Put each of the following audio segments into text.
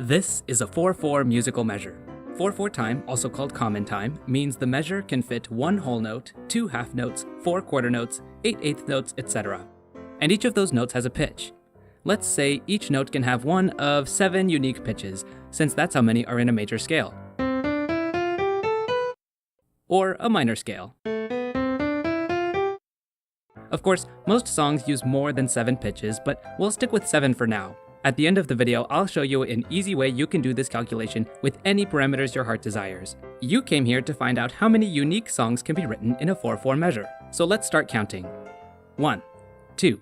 This is a 4/4 musical measure. 4/4 time, also called common time, means the measure can fit 1 whole note, 2 half notes, 4 quarter notes, 8 eighth notes, etc. And each of those notes has a pitch. Let's say each note can have one of 7 unique pitches, since that's how many are in a major scale. Or a minor scale. Of course, most songs use more than 7 pitches, but we'll stick with 7 for now. At the end of the video, I'll show you an easy way you can do this calculation with any parameters your heart desires. You came here to find out how many unique songs can be written in a 4/4 measure. So let's start counting. 1, 2,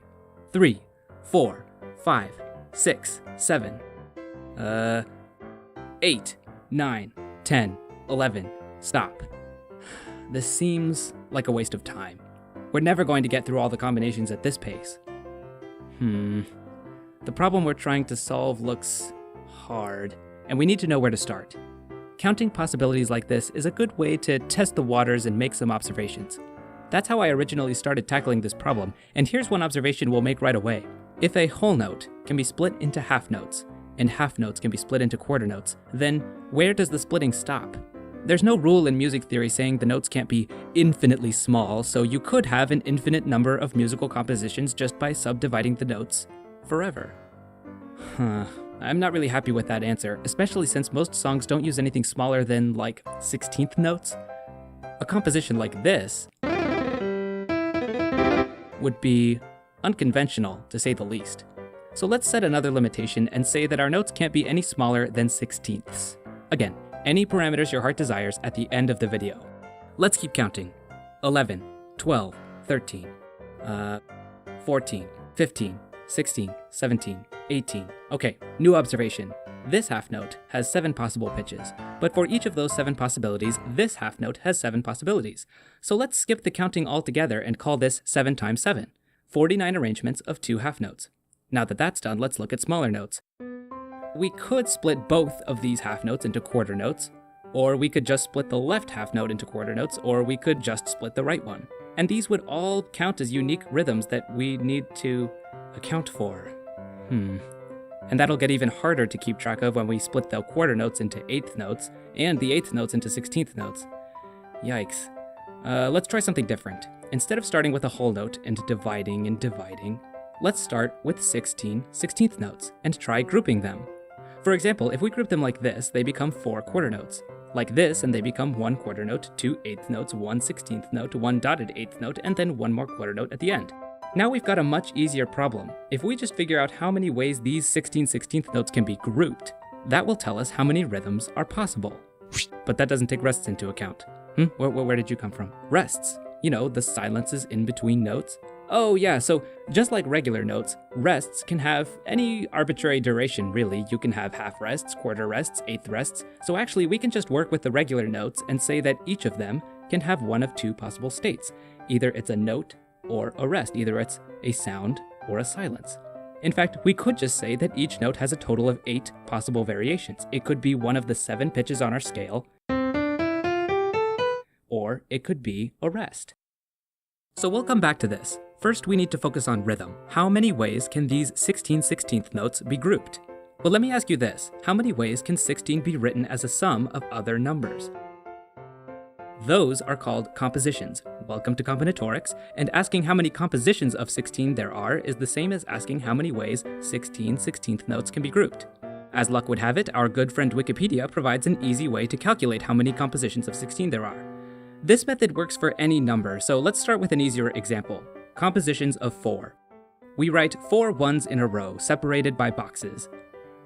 3, 4, 5, 6, 7, 8, 9, 10, 11. Stop. This seems like a waste of time. We're never going to get through all the combinations at this pace. The problem we're trying to solve looks hard, and we need to know where to start. Counting possibilities like this is a good way to test the waters and make some observations. That's how I originally started tackling this problem, and here's one observation we'll make right away. If a whole note can be split into half notes, and half notes can be split into quarter notes, then where does the splitting stop? There's no rule in music theory saying the notes can't be infinitely small, so you could have an infinite number of musical compositions just by subdividing the notes forever. I'm not really happy with that answer, especially since most songs don't use anything smaller than, like, 16th notes. A composition like this would be unconventional, to say the least. So let's set another limitation and say that our notes can't be any smaller than 16ths. Again, any parameters your heart desires at the end of the video. Let's keep counting. 11, 12, 13, 14, 15, 16, 17, 18. Okay, new observation. This half note has 7 possible pitches, but for each of those 7 possibilities, this half note has 7 possibilities. So let's skip the counting altogether and call this 7 times 7, 49 arrangements of 2 half notes. Now that that's done, let's look at smaller notes. We could split both of these half notes into quarter notes, or we could just split the left half note into quarter notes, or we could just split the right one. And these would all count as unique rhythms that we need to account for. And that'll get even harder to keep track of when we split the quarter notes into eighth notes, and the eighth notes into 16th notes. Yikes. Let's try something different. Instead of starting with a whole note and dividing, let's start with 16 16th notes and try grouping them. For example, if we group them like this, they become 4 quarter notes. Like this, and they become 1 quarter note, 2 eighth notes, 1 16th note, 1 dotted eighth note, and then 1 more quarter note at the end. Now we've got a much easier problem. If we just figure out how many ways these 16 16th notes can be grouped, that will tell us how many rhythms are possible. But that doesn't take rests into account. Where did you come from? Rests. You know, the silences in between notes. Oh yeah, so just like regular notes, rests can have any arbitrary duration really. You can have half rests, quarter rests, eighth rests. So actually we can just work with the regular notes and say that each of them can have one of 2 possible states. Either it's a note or a rest, either it's a sound or a silence. In fact, we could just say that each note has a total of 8 possible variations. It could be one of the 7 pitches on our scale, or it could be a rest. So we'll come back to this. First, we need to focus on rhythm. How many ways can these 16 16th notes be grouped? Well, let me ask you this. How many ways can 16 be written as a sum of other numbers? Those are called compositions. Welcome to combinatorics, and asking how many compositions of 16 there are is the same as asking how many ways 16 16th notes can be grouped. As luck would have it, our good friend Wikipedia provides an easy way to calculate how many compositions of 16 there are. This method works for any number, so let's start with an easier example. Compositions of 4. We write 4 ones in a row, separated by boxes.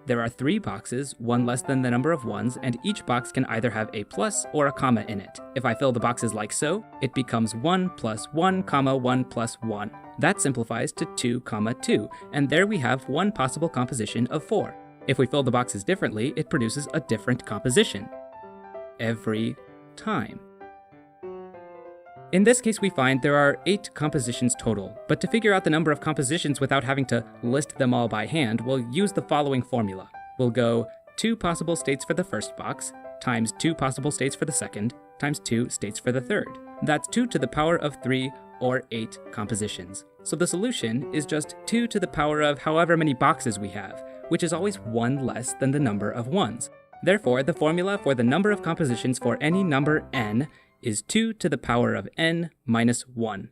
There are 3 boxes, one less than the number of ones, and each box can either have a plus or a comma in it. If I fill the boxes like so, it becomes 1 plus 1, 1 plus 1. That simplifies to 2, 2, and there we have one possible composition of 4. If we fill the boxes differently, it produces a different composition. Every time. In this case, we find there are 8 compositions total, but to figure out the number of compositions without having to list them all by hand, we'll use the following formula. We'll go 2 possible states for the first box, times 2 possible states for the second, times 2 states for the third. That's 2 to the power of 3, or 8 compositions. So the solution is just 2 to the power of however many boxes we have, which is always 1 less than the number of 1s. Therefore, the formula for the number of compositions for any number n is 2 to the power of n minus 1.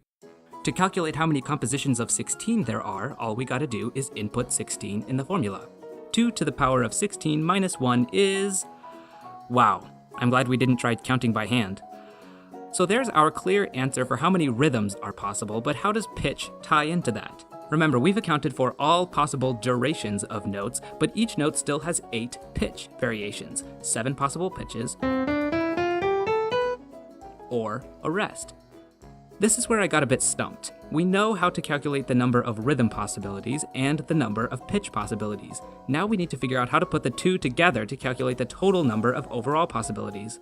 To calculate how many compositions of 16 there are, all we gotta do is input 16 in the formula. 2 to the power of 16 minus 1 is... Wow, I'm glad we didn't try counting by hand. So there's our clear answer for how many rhythms are possible, but how does pitch tie into that? Remember, we've accounted for all possible durations of notes, but each note still has 8 pitch variations, 7 possible pitches, or a rest. This is where I got a bit stumped. We know how to calculate the number of rhythm possibilities and the number of pitch possibilities. Now we need to figure out how to put the two together to calculate the total number of overall possibilities.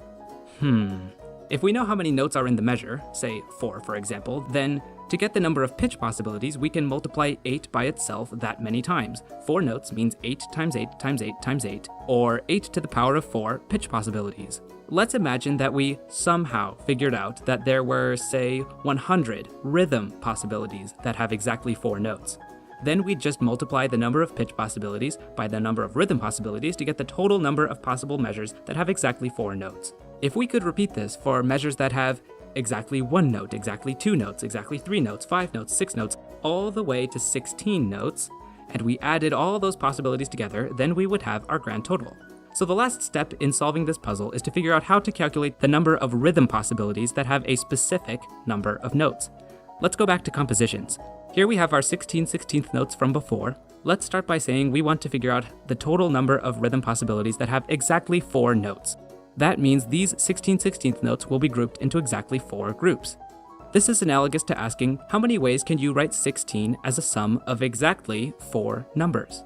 If we know how many notes are in the measure, say 4 for example, then to get the number of pitch possibilities, we can multiply 8 by itself that many times. 4 notes means 8 times 8 times 8 times 8, or 8 to the power of 4 pitch possibilities. Let's imagine that we somehow figured out that there were, say, 100 rhythm possibilities that have exactly 4 notes. Then we'd just multiply the number of pitch possibilities by the number of rhythm possibilities to get the total number of possible measures that have exactly 4 notes. If we could repeat this for measures that have exactly 1 note, exactly 2 notes, exactly 3 notes, 5 notes, 6 notes, all the way to 16 notes, and we added all those possibilities together, then we would have our grand total. So the last step in solving this puzzle is to figure out how to calculate the number of rhythm possibilities that have a specific number of notes. Let's go back to compositions. Here we have our 16/16 notes from before. Let's start by saying we want to figure out the total number of rhythm possibilities that have exactly 4 notes. That means these 16/16 notes will be grouped into exactly 4 groups. This is analogous to asking how many ways can you write 16 as a sum of exactly 4 numbers.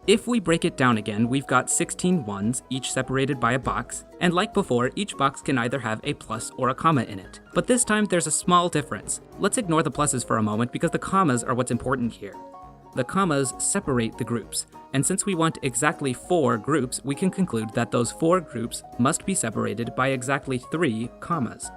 If we break it down again, we've got 16 ones, each separated by a box, and like before, each box can either have a plus or a comma in it. But this time there's a small difference. Let's ignore the pluses for a moment because the commas are what's important here. The commas separate the groups, and since we want exactly 4 groups, we can conclude that those 4 groups must be separated by exactly 3 commas.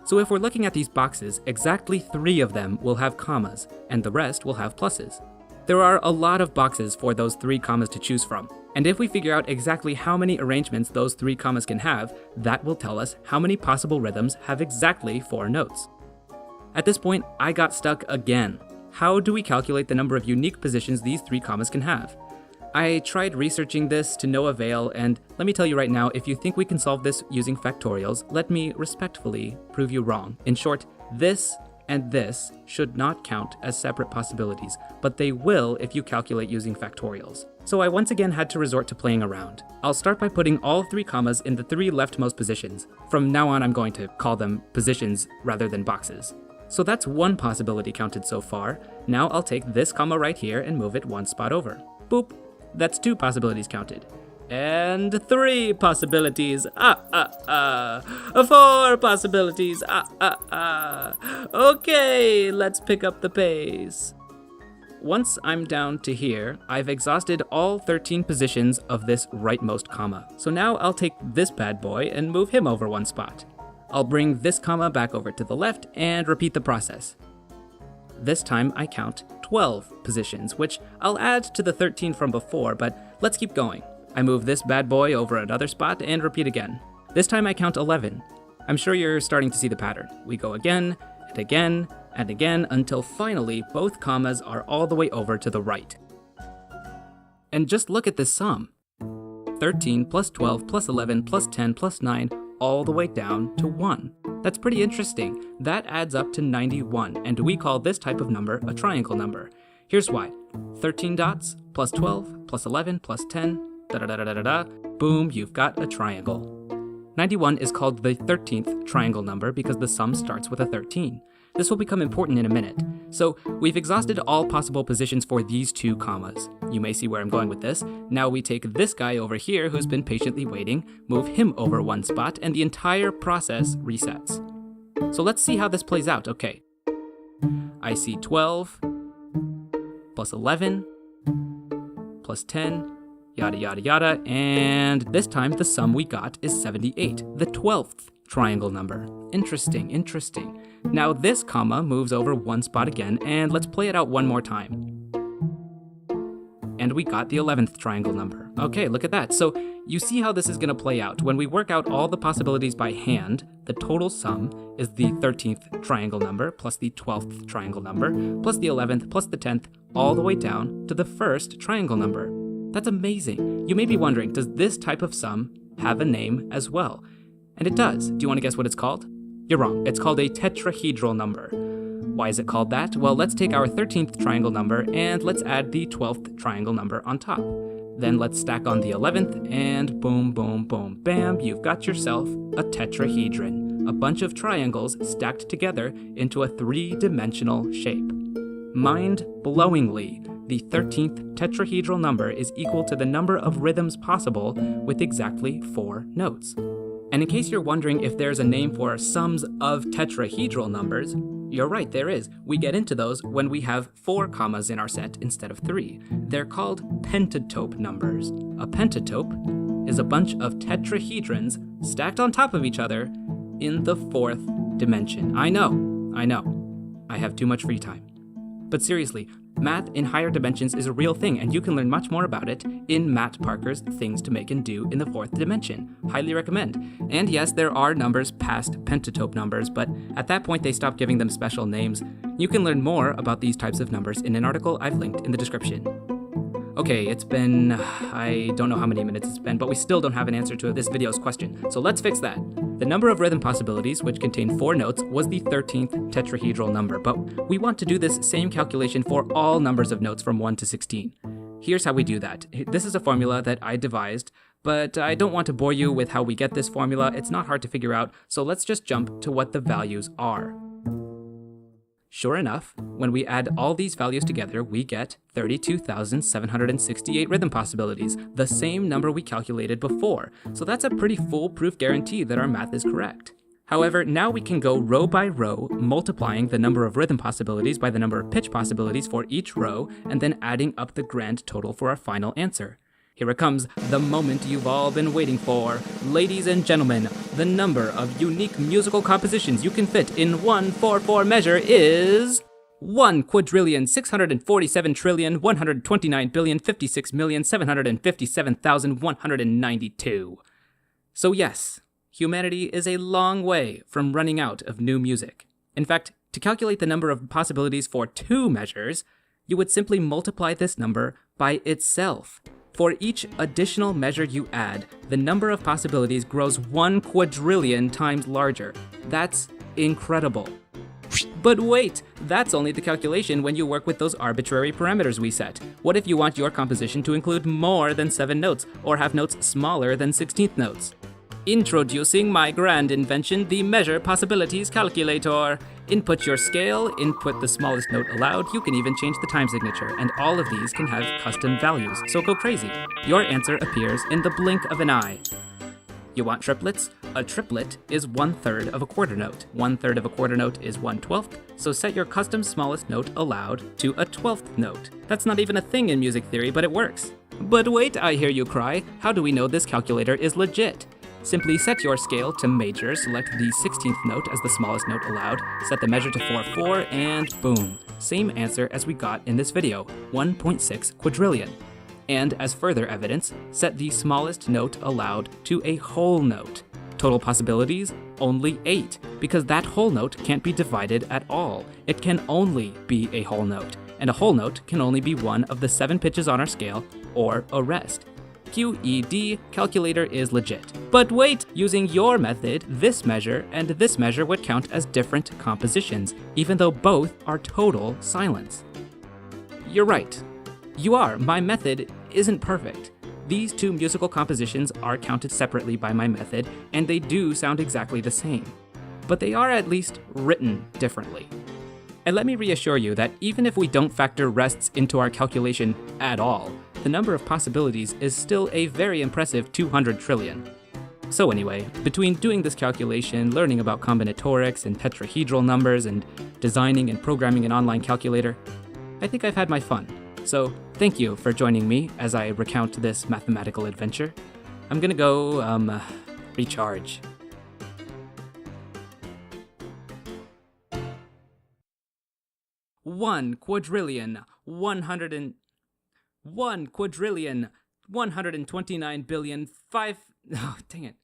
So if we're looking at these boxes, exactly 3 of them will have commas, and the rest will have pluses. There are a lot of boxes for those 3 commas to choose from, and if we figure out exactly how many arrangements those 3 commas can have, that will tell us how many possible rhythms have exactly 4 notes. At this point, I got stuck again. How do we calculate the number of unique positions these 3 commas can have? I tried researching this to no avail, and let me tell you right now, if you think we can solve this using factorials, let me respectfully prove you wrong. In short, this and this should not count as separate possibilities, but they will if you calculate using factorials. So I once again had to resort to playing around. I'll start by putting all 3 commas in the 3 leftmost positions. From now on, I'm going to call them positions rather than boxes. So that's 1 possibility counted so far. Now I'll take this comma right here and move it 1 spot over. Boop. That's 2 possibilities counted. And 3 possibilities. 4 possibilities. Okay, let's pick up the pace. Once I'm down to here, I've exhausted all 13 positions of this rightmost comma. So now I'll take this bad boy and move him over 1 spot. I'll bring this comma back over to the left and repeat the process. This time I count 12 positions, which I'll add to the 13 from before, but let's keep going. I move this bad boy over another spot and repeat again. This time I count 11. I'm sure you're starting to see the pattern. We go again, and again, and again, until finally both commas are all the way over to the right. And just look at this sum. 13 plus 12 plus 11 plus 10 plus 9, all the way down to 1. That's pretty interesting. That adds up to 91, and we call this type of number a triangle number. Here's why. 13 dots plus 12 plus 11 plus 10, boom, you've got a triangle. 91 is called the 13th triangle number because the sum starts with a 13. This will become important in a minute. So we've exhausted all possible positions for these 2 commas. You may see where I'm going with this. Now we take this guy over here who's been patiently waiting, move him over 1 spot, and the entire process resets. So let's see how this plays out. Okay. I see 12 plus 11 plus 10, yada yada yada, and this time the sum we got is 78, the 12th triangle number. Interesting, interesting. Now this comma moves over 1 spot again, and let's play it out one more time. and we got the 11th triangle number. Okay, look at that. So you see how this is going to play out. When we work out all the possibilities by hand, the total sum is the 13th triangle number plus the 12th triangle number plus the 11th plus the 10th all the way down to the first triangle number. That's amazing. You may be wondering, does this type of sum have a name as well? And it does. Do you want to guess what it's called? You're wrong. It's called a tetrahedral number. Why is it called that? Well, let's take our 13th triangle number and let's add the 12th triangle number on top. Then let's stack on the 11th and boom, boom, boom, bam, you've got yourself a tetrahedron, a bunch of triangles stacked together into a three-dimensional shape. Mind-blowingly, the 13th tetrahedral number is equal to the number of rhythms possible with exactly 4 notes. And in case you're wondering if there's a name for sums of tetrahedral numbers, you're right, there is. We get into those when we have 4 commas in our set instead of 3. They're called pentatope numbers. A pentatope is a bunch of tetrahedrons stacked on top of each other in the 4th dimension. I know. I have too much free time. But seriously, math in higher dimensions is a real thing, and you can learn much more about it in Matt Parker's Things to Make and Do in the 4th Dimension. Highly recommend. And yes, there are numbers past pentatope numbers, but at that point they stopped giving them special names. You can learn more about these types of numbers in an article I've linked in the description. Okay, it's been, I don't know how many minutes it's been, but we still don't have an answer to this video's question, so let's fix that. The number of rhythm possibilities, which contain 4 notes, was the 13th tetrahedral number, but we want to do this same calculation for all numbers of notes from 1 to 16. Here's how we do that. This is a formula that I devised, but I don't want to bore you with how we get this formula. It's not hard to figure out, so let's just jump to what the values are. Sure enough, when we add all these values together, we get 32,768 rhythm possibilities, the same number we calculated before. So that's a pretty foolproof guarantee that our math is correct. However, now we can go row by row, multiplying the number of rhythm possibilities by the number of pitch possibilities for each row, and then adding up the grand total for our final answer. Here it comes, the moment you've all been waiting for. Ladies and gentlemen, the number of unique musical compositions you can fit in 1/4/4 measure is 1,647,129,056,757,192. So yes, humanity is a long way from running out of new music. In fact, to calculate the number of possibilities for 2 measures, you would simply multiply this number by itself. For each additional measure you add, the number of possibilities grows 1 quadrillion times larger. That's incredible. But wait, that's only the calculation when you work with those arbitrary parameters we set. What if you want your composition to include more than 7 notes, or have notes smaller than 16th notes? Introducing my grand invention, the Measure Possibilities Calculator. Input your scale, input the smallest note allowed, you can even change the time signature, and all of these can have custom values, so go crazy. Your answer appears in the blink of an eye. You want triplets? A triplet is 1/3 of a quarter note. 1/3 of a quarter note is 1/12, so set your custom smallest note allowed to a 12th note. That's not even a thing in music theory, but it works. But wait, I hear you cry, how do we know this calculator is legit? Simply set your scale to major, select the 16th note as the smallest note allowed, set the measure to 4/4, and boom. Same answer as we got in this video, 1.6 quadrillion. And as further evidence, set the smallest note allowed to a whole note. Total possibilities, only 8, because that whole note can't be divided at all. It can only be a whole note, and a whole note can only be one of the 7 pitches on our scale, or a rest. QED, calculator is legit. But wait, using your method, this measure and this measure would count as different compositions, even though both are total silence. You're right. You are. My method isn't perfect. These 2 musical compositions are counted separately by my method, and they do sound exactly the same. But they are at least written differently. And let me reassure you that even if we don't factor rests into our calculation at all, the number of possibilities is still a very impressive 200 trillion. So anyway, between doing this calculation, learning about combinatorics and tetrahedral numbers, and designing and programming an online calculator, I think I've had my fun. So thank you for joining me as I recount this mathematical adventure. I'm gonna go, recharge. One quadrillion, 100 and... 1 quadrillion 129 billion 5. Oh, dang it.